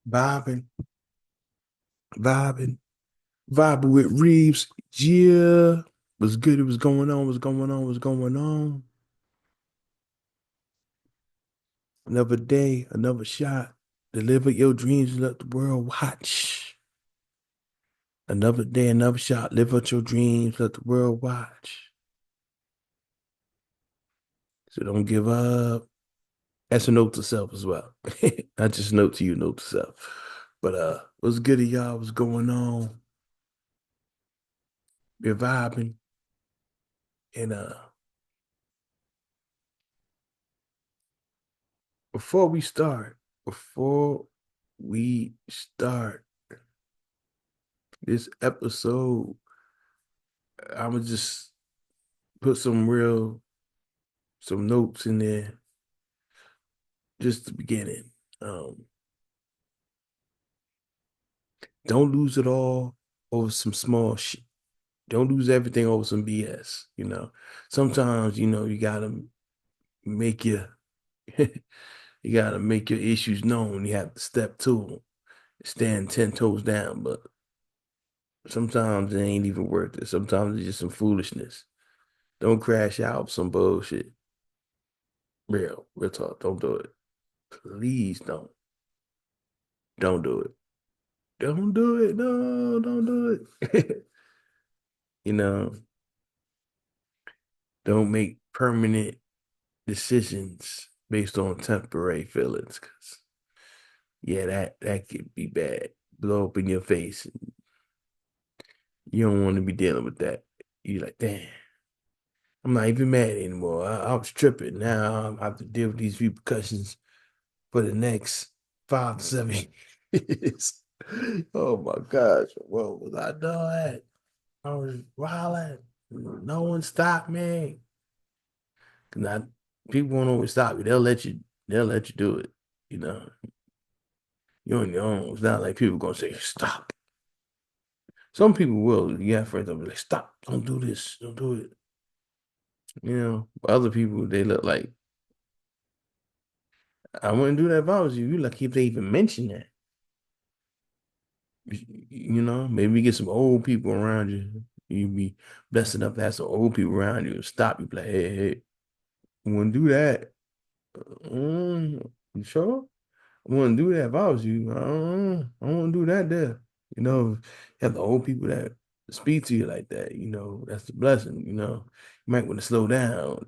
Vibin, vibin, vibing with Reeves. Yeah. Was good. It was going on. What's going on? What's going on? Another day, another shot. Deliver your dreams, let the world watch. Another day, another shot. Live out your dreams, let the world watch. So don't give up. That's a note to self as well. Not just note to you, note to self. But what's good, y'all? What's going on? We're vibing. And before we start, before we start this episode, I'm gonna just put some notes in there, just the beginning. Um, don't lose it all over some small shit. Don't lose everything over some BS. Sometimes you gotta make your you gotta make your issues known. You have to step to them, stand 10 toes down. But sometimes it ain't even worth it. Sometimes it's just some foolishness. Don't crash out some bullshit. Real talk. Don't do it. Please don't. Don't do it. Don't do it. No, don't do it. you know, don't make permanent decisions based on temporary feelings. Cause yeah, that could be bad. Blow up in your face. You don't want to be dealing with that. You're like, damn, I'm not even mad anymore. I was tripping. Now I have to deal with these repercussions for the next 5 to 7 years. Oh my gosh, what was I doing? I was wilding. No one stopped me. Not people won't always stop you. They'll let you do it. You know, you're on your own. It's not like people gonna say stop. Some people will. You have friends that'll be like, stop, don't do this, don't do it. But other people they look like I wouldn't do that if I was you. You lucky if they even mention that. Maybe get some old people around you. You be blessed enough to have some old people around you and stop you. Be like, hey, I wouldn't do that. You sure? I wouldn't do that if I was you. I wouldn't do that there. You have the old people that speak to you like that. That's the blessing. You might want to slow down.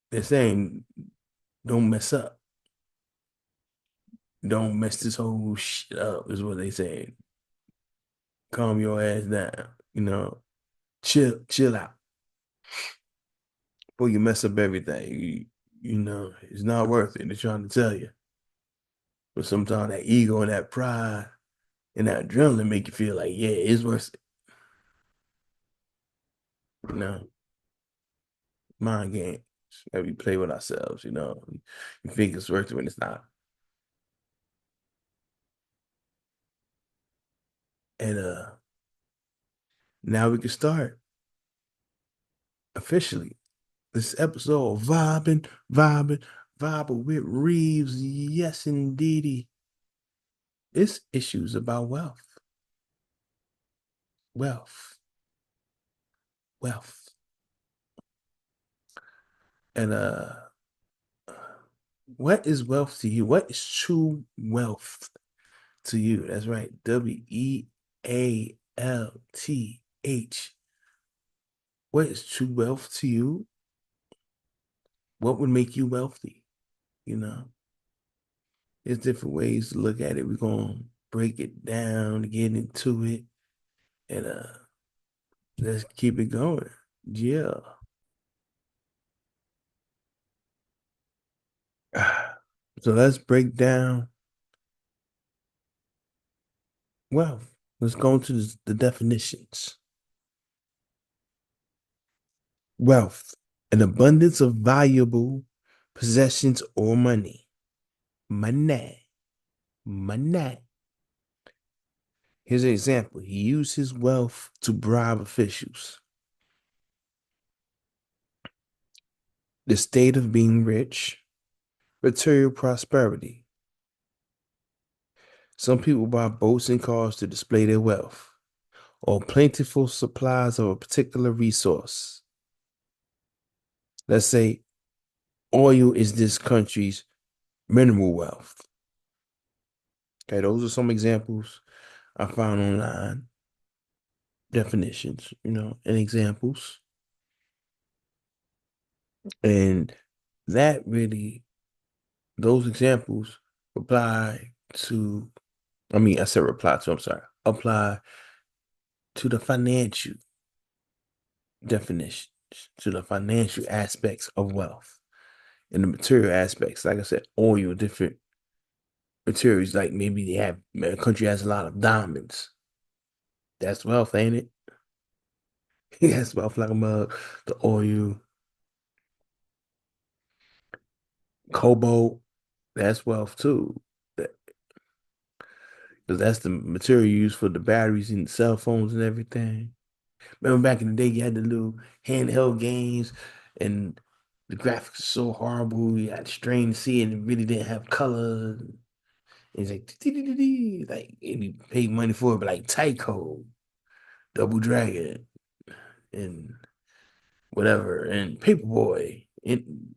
They're saying, don't mess up. Don't mess this whole shit up, is what they saying. Calm your ass down. Chill out before you mess up everything. It's not worth it. They're trying to tell you. But sometimes that ego and that pride and that adrenaline make you feel like, yeah, it's worth it. You know, mind games that we play with ourselves. You think it's worth it when it's not. And now we can start officially this episode of vibing with Reeves. Yes, indeedy. It's issues about wealth, wealth. And what is wealth to you? What is true wealth to you? That's right. WEALTH. What is true wealth to you? What would make you wealthy? You know, there's different ways to look at it. We're gonna break it down, get into it, and let's keep it going. Yeah. So let's break down wealth. Let's go into the definitions. Wealth, an abundance of valuable possessions or money. Money. Money. Here's an example. He used his wealth to bribe officials. The state of being rich, material prosperity. Some people buy boats and cars to display their wealth or plentiful supplies of a particular resource. Let's say oil is this country's mineral wealth. Okay, those are some examples I found online, definitions, and examples. And that really, those examples apply to, I said reply to, I'm sorry, apply to the financial definitions, to the financial aspects of wealth and the material aspects. Like I said, oil, different materials, like maybe a country has a lot of diamonds. That's wealth, ain't it? That's wealth like a mug. The oil, cobalt, that's wealth too. Because that's the material used for the batteries in cell phones and everything. Remember back in the day, you had the little handheld games and the graphics were so horrible. You had to strain to see it and it really didn't have color. It's like, like, and you paid money for it, but like Tyco, Double Dragon, and whatever, and Paperboy, and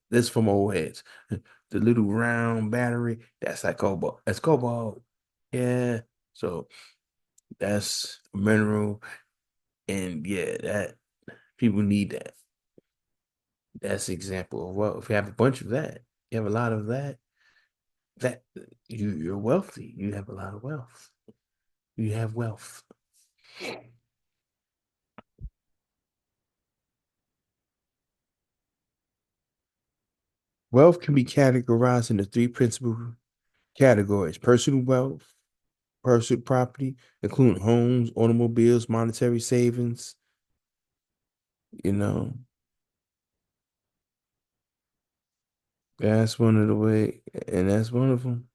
that's from old heads. The little round battery, that's like cobalt. That's cobalt. Yeah. So that's a mineral. And yeah, that people need that. That's an example of wealth. If you have a bunch of that, you have a lot of that, that you're wealthy. You have a lot of wealth. You have wealth. Wealth can be categorized into three principal categories: personal wealth, personal property, including homes, automobiles, monetary savings, you know. That's one of the way, and that's one of them.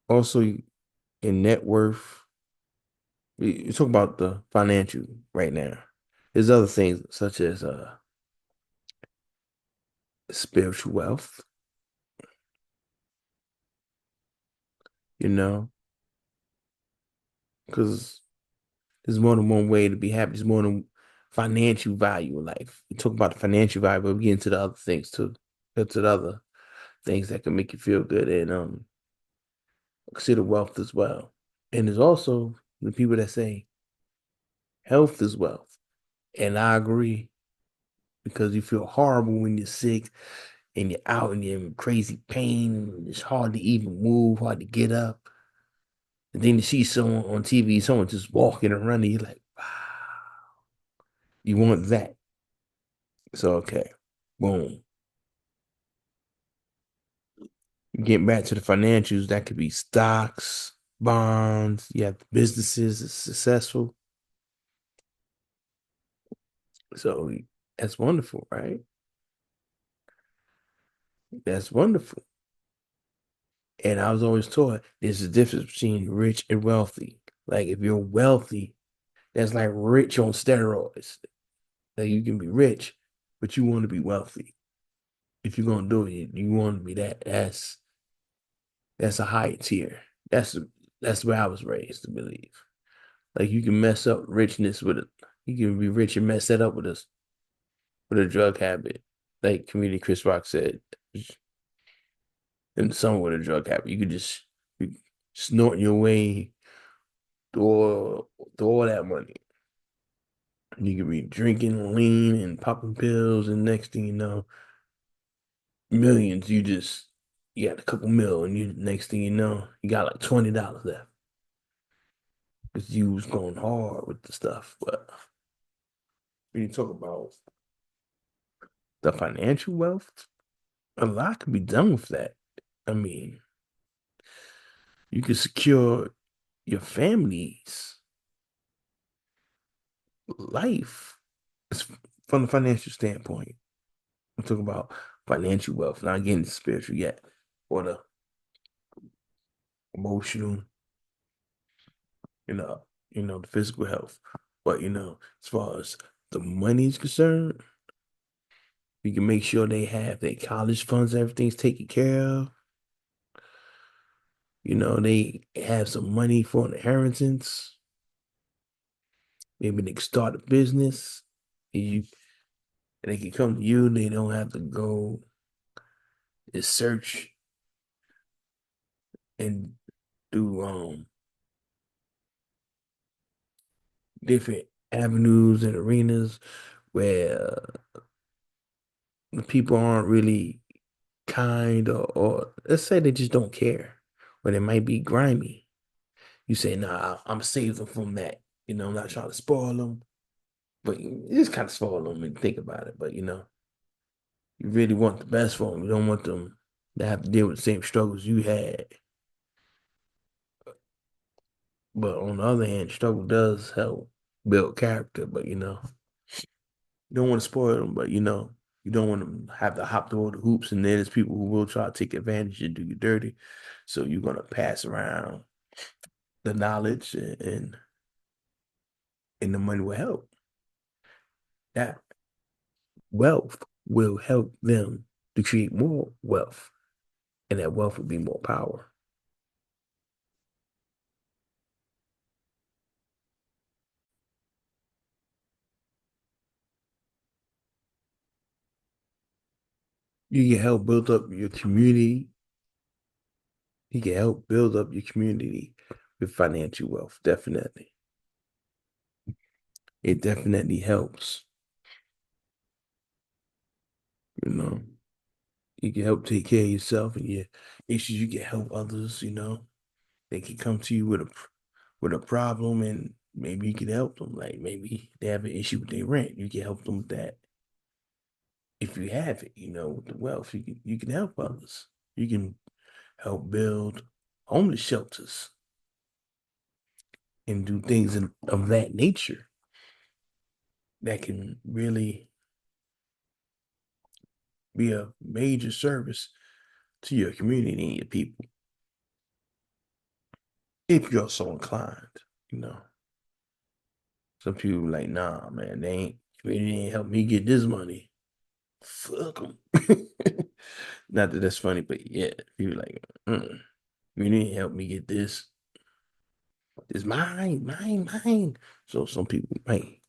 Also, in net worth, you talk about the financial right now. There's other things such as spiritual wealth, you know, because there's more than one way to be happy. There's more than financial value in life. We talk about the financial value, but we get into the other things too. Get to the other things that can make you feel good and consider wealth as well. And there's also the people that say health is wealth. And I agree because you feel horrible when you're sick and you're out and you're in crazy pain. And it's hard to even move, hard to get up. And then you see someone on TV, someone just walking and running. You're like, wow, you want that. So, okay, boom. Getting back to the financials, that could be stocks, bonds. You have businesses that's successful. So that's wonderful, right? That's wonderful. And I was always taught there's a difference between rich and wealthy. Like if you're wealthy, that's like rich on steroids. Like you can be rich, but you want to be wealthy. If you're gonna do it, you want to be that. That's a higher tier. That's that's where I was raised to believe. Like you can mess up richness with it. You can be rich and mess that up with a drug habit. Like comedian Chris Rock said, and someone with a drug habit, you could just be snorting your way through through all that money. You could be drinking lean and popping pills, and next thing you know, millions. You got a couple mil, and you next thing you know, you got like $20 left because you was going hard with the stuff. But when you talk about the financial wealth, a lot can be done with that. I mean, you can secure your family's life from the financial standpoint. I'm talking about financial wealth, not getting spiritual yet, or the emotional, the physical health. But as far as the money is concerned, You can make sure they have their college funds, everything's taken care of. They have some money for an inheritance. Maybe they can start a business. You, they can come to you. They don't have to go and search and do different avenues and arenas where the people aren't really kind or let's say they just don't care, or they might be grimy. You say, nah, I'm save them from that. I'm not trying to spoil them, but you just kind of spoil them and think about it. But you really want the best for them. You don't want them to have to deal with the same struggles you had. But on the other hand, struggle does help build character. But you don't want to spoil them. But you don't want them to have to hop through all the hoops. And then there's people who will try to take advantage and do you dirty. So you're gonna pass around the knowledge and the money will help. That wealth will help them to create more wealth, and that wealth will be more power. You can help build up your community. You can help build up your community with financial wealth. Definitely. It definitely helps. You know, you can help take care of yourself and your issues. You can help others. They can come to you with a problem, and maybe you can help them. Like maybe they have an issue with their rent. You can help them with that. If you have it, with the wealth, you can help others. You can help build homeless shelters and do things of that nature that can really be a major service to your community and your people if you're so inclined. You know, some people like, nah, man, they ain't really ain't help me get this money. Fuck them. Not that that's funny, but yeah, people like, you didn't help me get this. It's mine, mine, mine. So some people might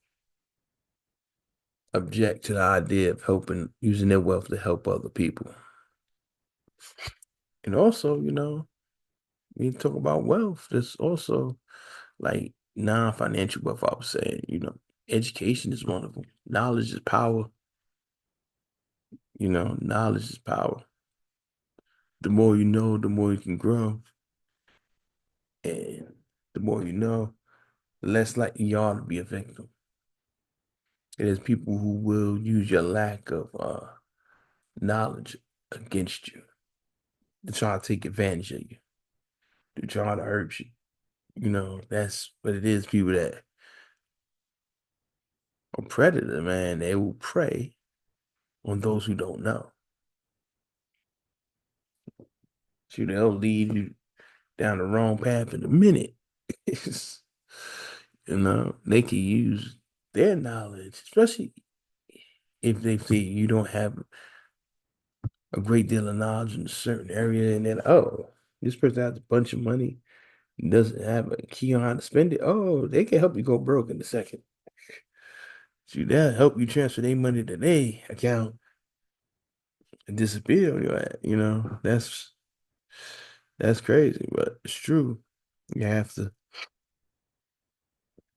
object to the idea of helping, using their wealth to help other people. And also, when you talk about wealth, there's also like non-financial wealth, I would say, education is one of them. Knowledge is power. Knowledge is power. The more you know, the more you can grow. And the more you know, the less likely you are to be a victim. It is people who will use your lack of knowledge against you to try to take advantage of you, to try to hurt you. That's what it is. People that are predator, man, they will prey on those who don't know. So they'll lead you down the wrong path in a minute. They can use their knowledge, especially if they see you don't have a great deal of knowledge in a certain area, and then, oh, this person has a bunch of money, doesn't have a key on how to spend it. Oh, they can help you go broke in a second. So they'll help you transfer their money to their account and disappear on your ass. That's crazy, but it's true. You have to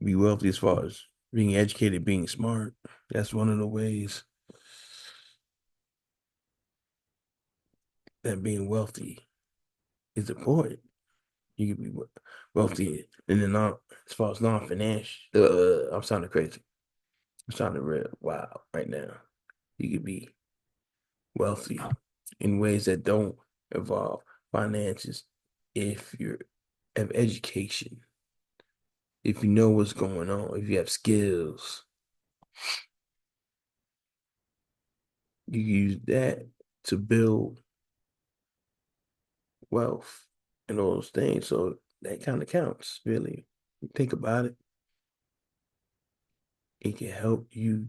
be wealthy as far as being educated, being smart. That's one of the ways that being wealthy is important. You can be wealthy and then not as far as non-financial. I'm sounding crazy. I'm sounding real wild right now. You could be wealthy in ways that don't involve finances if you have education, if you know what's going on, if you have skills, you use that to build wealth and all those things. So that kind of counts, really. Think about it. It can help you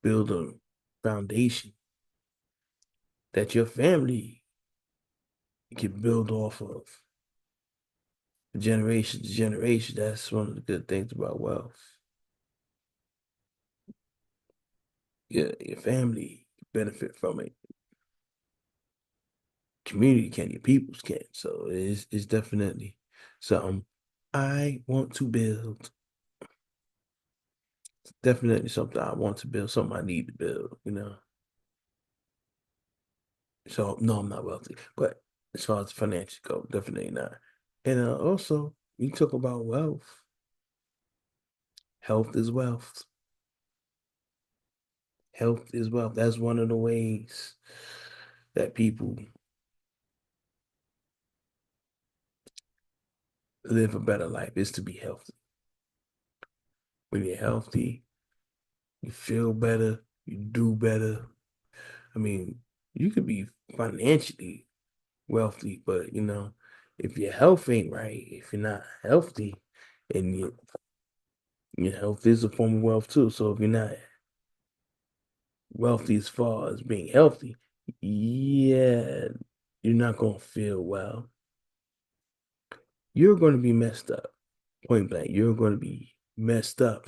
build a foundation that your family can build off of generation to generation. That's one of the good things about wealth. Your family benefit from it. Community can, your peoples can. So it's definitely something I want to build. It's definitely something I want to build, something I need to build. So no, I'm not wealthy, but as far as financial go, definitely not. And also, you talk about wealth. Health is wealth. Health is wealth. That's one of the ways that people live a better life is to be healthy. When you're healthy, you feel better, you do better. I mean, you could be financially wealthy, but if your health ain't right, if you're not healthy, and your health is a form of wealth too. So if you're not wealthy as far as being healthy, yeah, you're not gonna feel well. You're gonna be messed up. Point blank, you're gonna be messed up.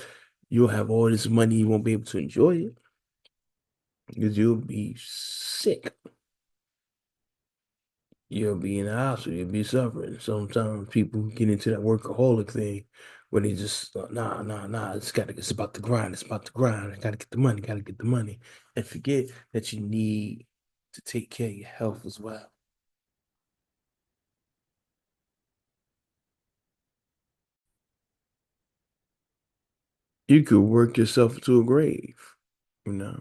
You'll have all this money, you won't be able to enjoy it because you'll be sick. You'll be in the hospital, you'll be suffering. Sometimes people get into that workaholic thing where they just nah, it's about the grind, it's about the grind. I gotta get the money, gotta get the money. And forget that you need to take care of your health as well. You could work yourself into a grave, you know,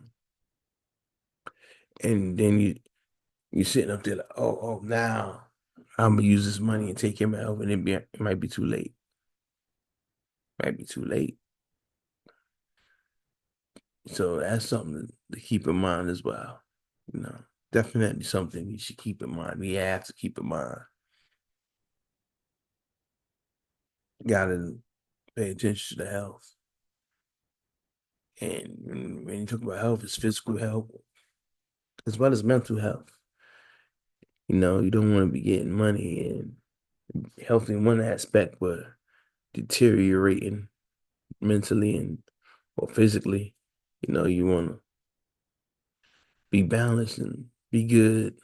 and then you're sitting up there like, oh, now I'm gonna use this money and take care of my health, and it might be too late. Might be too late. So that's something to keep in mind as well. You know, definitely something you should keep in mind. We have to keep in mind. Gotta pay attention to the health. And when you talk about health, it's physical health as well as mental health. You don't want to be getting money and healthy in one aspect, but deteriorating mentally and or physically. You want to be balanced and be good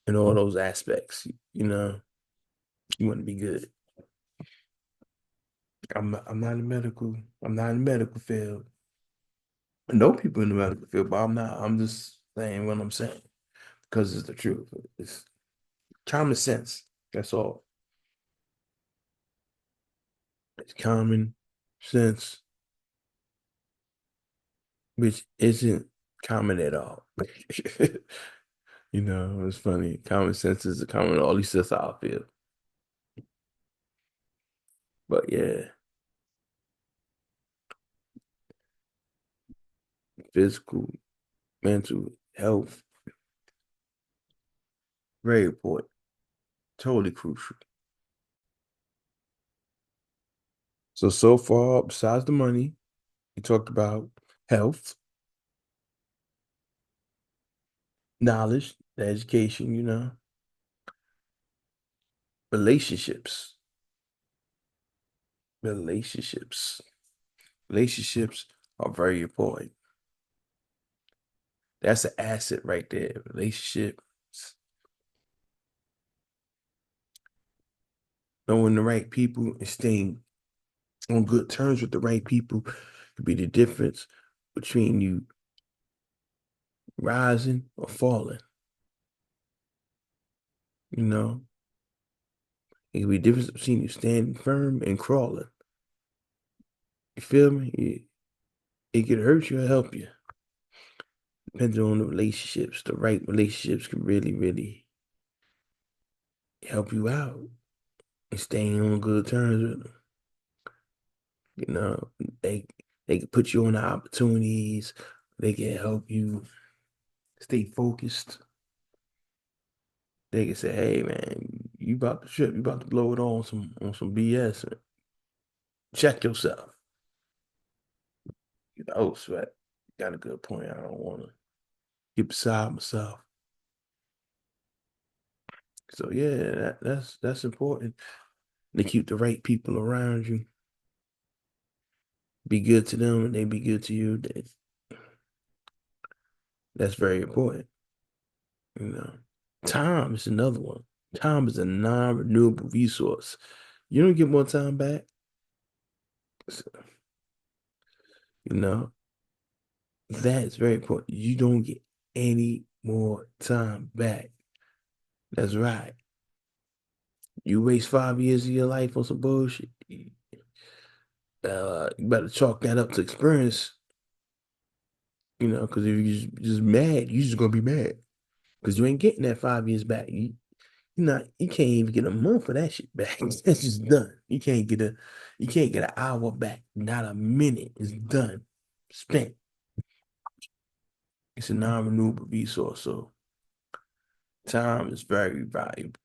in all those aspects. You want to be good. I'm not in the medical field. I know people in the medical field, but I'm not. I'm just saying what I'm saying because it's the truth. It's common sense. That's all. It's common sense, which isn't common at all. It's funny. Common sense is a common, or at least that's how I feel. But yeah, physical, mental health, very important, totally crucial. So far, besides the money, we talked about health, knowledge, the education, relationships, relationships, relationships are very important. That's an asset right there. Relationships, knowing the right people and staying on good terms with the right people could be the difference between you rising or falling. You know, it could be the difference between you standing firm and crawling. You feel me? It could hurt you or help you. Depending on the relationships. The right relationships can really, really help you out and staying on good terms with them. You know, they they can put you on the opportunities. They can help you stay focused. They can say, "Hey, man, you about to trip. You about to blow it on some BS. Check yourself." Sweat. got a good point. I don't want to get beside myself. So yeah, that's important to keep the right people around you. Be good to them, and they be good to you. That's very important. You know, time is another one. Time is a non-renewable resource. You don't get more time back. So, you know, that is very important. You don't get any more time back. That's right. You waste 5 years of your life on some bullshit. You better chalk that up to experience, because if you're just mad, you're just gonna be mad. Because you ain't getting that 5 years back. You can't even get a month of that shit back. That's just done. You can't get an hour back. Not a minute. It's done. Spent. It's a non-renewable resource. So time is very valuable.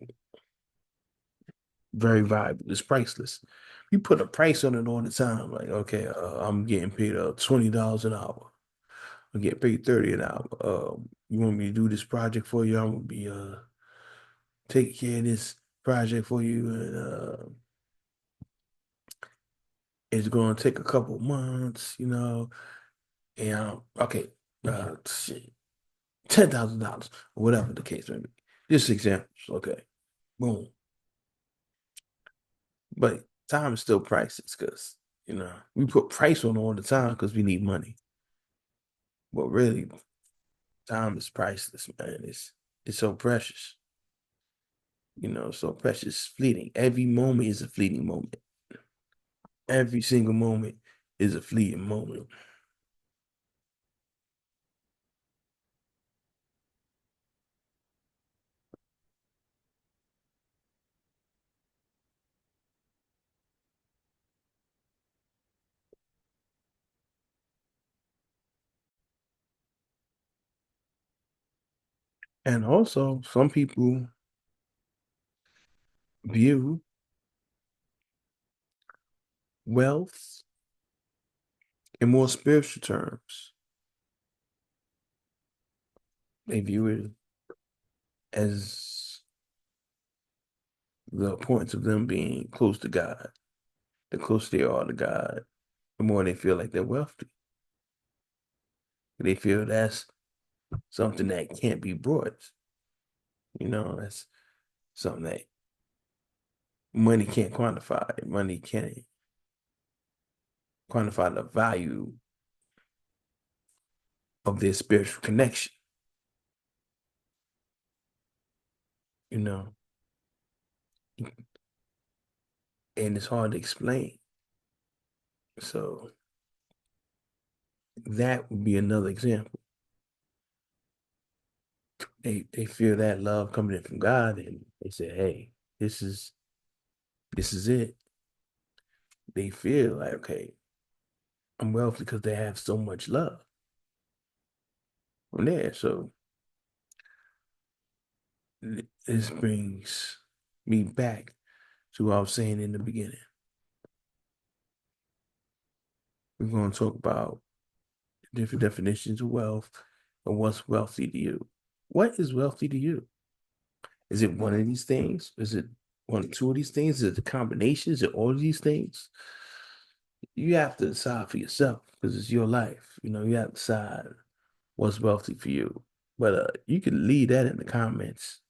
Very valuable. It's priceless. You put a price on it all the time. Like, okay, I'm getting paid $20 an hour. I get paid 30 an hour. You want me to do this project for you? I'm gonna be taking care of this project for you, and it's gonna take a couple months. And okay, shit, $10,000 or whatever the case may be. Just examples, okay. Boom. But time is still priceless because we put price on all the time because we need money. But really, time is priceless, man. It's so precious. So precious, fleeting. Every moment is a fleeting moment. Every single moment is a fleeting moment. And also, some people view wealth in more spiritual terms. They view it as the importance of them being close to God. The closer they are to God, the more they feel like they're wealthy. They feel that's something that can't be brought. That's something that money can't quantify. Money can't quantify the value of their spiritual connection. You know, and it's hard to explain. So that would be another example. They feel that love coming in from God, and they say, "Hey, this is it." They feel like, okay, I'm wealthy because they have so much love from there. So this brings me back to what I was saying in the beginning. We're going to talk about different definitions of wealth and what's wealthy to you. What is wealthy to you? Is it one of these things? Is it one or two of these things? Is it the combination? Is it all of these things? You have to decide for yourself because it's your life. You have to decide what's wealthy for you. But you can leave that in the comments.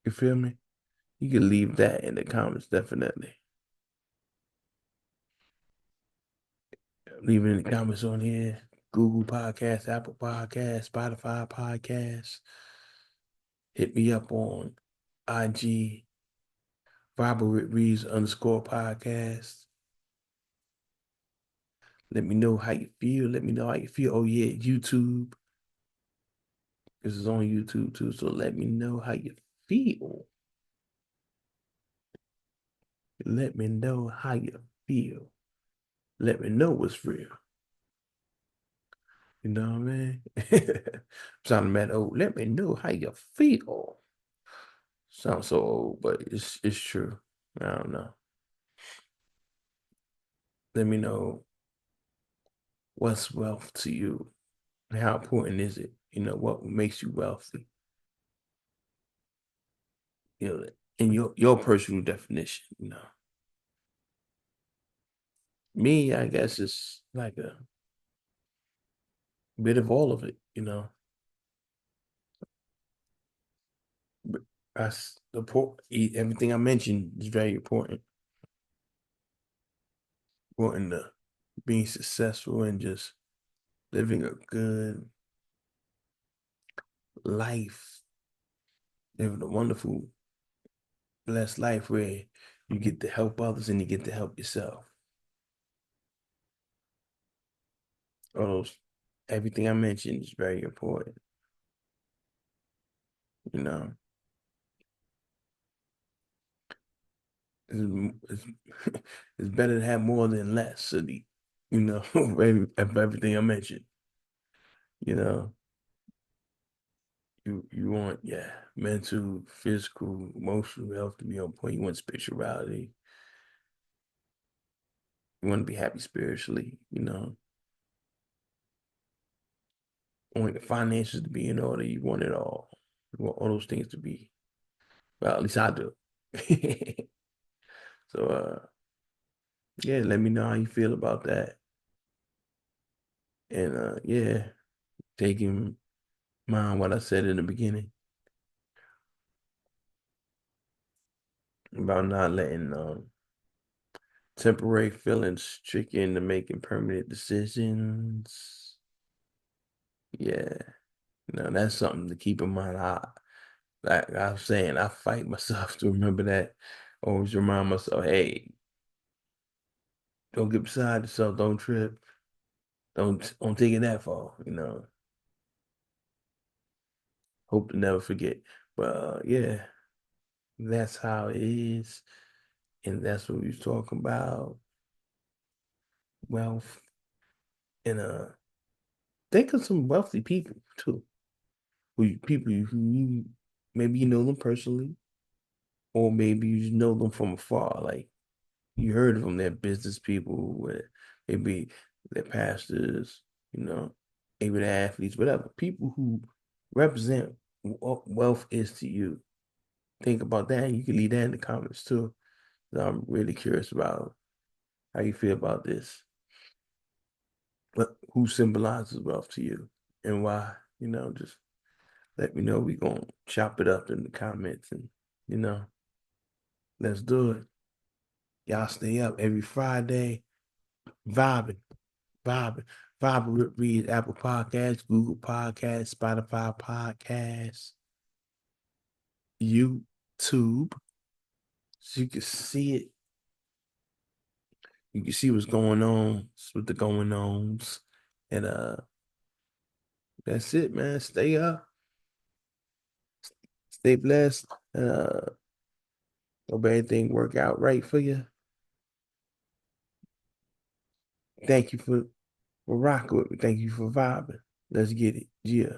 You feel me? You can leave that in the comments, definitely. Leave it in the comments on here. Google Podcasts, Apple Podcasts, Spotify Podcasts. Hit me up on IG, Robert Reeves _podcast. Let me know how you feel. Let me know how you feel. Oh yeah, YouTube. This is on YouTube too. So let me know how you feel. Let me know how you feel. Let me know what's real. You know what I mean? Sounding mad old. Let me know how you feel. Sounds so old, but it's true. I don't know. Let me know what's wealth to you and how important is it? What makes you wealthy? You know, in your personal definition. Me, I guess it's like a bit of all of it. But everything I mentioned is very important. Important to being successful and just living a good life, living a wonderful, blessed life where you get to help others and you get to help yourself. All those, everything I mentioned is very important. You know, it's, it's better to have more than less, of everything I mentioned. You know, you want, yeah, mental, physical, emotional health to be on point. You want spirituality. You want to be happy spiritually. You want the finances to be in order. You want it all. You want all those things to be, well, at least I do. So yeah, let me know how you feel about that. And yeah, take in mind what I said in the beginning about not letting temporary feelings trick you into making permanent decisions. Yeah, that's something to keep in mind. Like I was saying, I fight myself to remember that. Always remind myself, hey, don't get beside yourself, don't trip, don't take it that far. Hope to never forget. But yeah, that's how it is. And that's what we was talking about. Wealth. And think of some wealthy people too. People who maybe you know them personally, or maybe you just know them from afar. Like you heard of them, they're business people, maybe they're pastors, you know, maybe they're athletes, whatever. People who represent what wealth is to you. Think about that, and you can leave that in the comments too. So I'm really curious about how you feel about this. Who symbolizes wealth to you and why? Just let me know. We gonna chop it up in the comments and you know, let's do it. Y'all stay up every Friday, vibing, vibing, vibing with Reeves, Apple Podcasts, Google Podcasts, Spotify Podcasts, YouTube. So you can see it. You can see what's going on with the going ons. And that's it, man. Stay up, stay blessed. Hope everything work out right for you. Thank you for rocking with me. Thank you for vibing. Let's get it. Yeah.